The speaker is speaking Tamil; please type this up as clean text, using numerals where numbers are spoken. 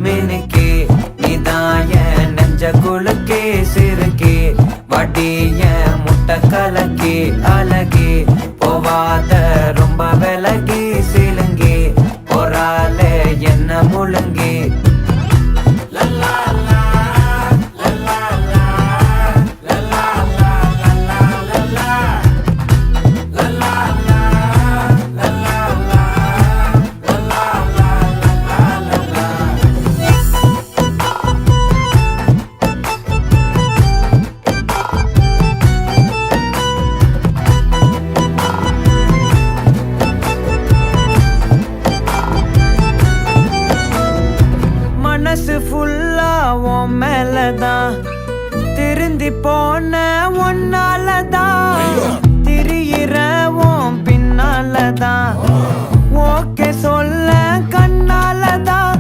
மினுக்கே நீதாய நெஞ்ச குலுக்கே சிறுக்கே வடிய முட்டை கலக்கே அழகே போவாத ரொம்ப விலகி சிலுங்கி பொறால என்ன முழுங்கி மனசு ஃபுல்லா உன் மேலதான் திருந்தி போன ஒன்னாலதான் திரியிற உன் பின்னாலதான் ஓகே சொல்ல கண்ணாலதான்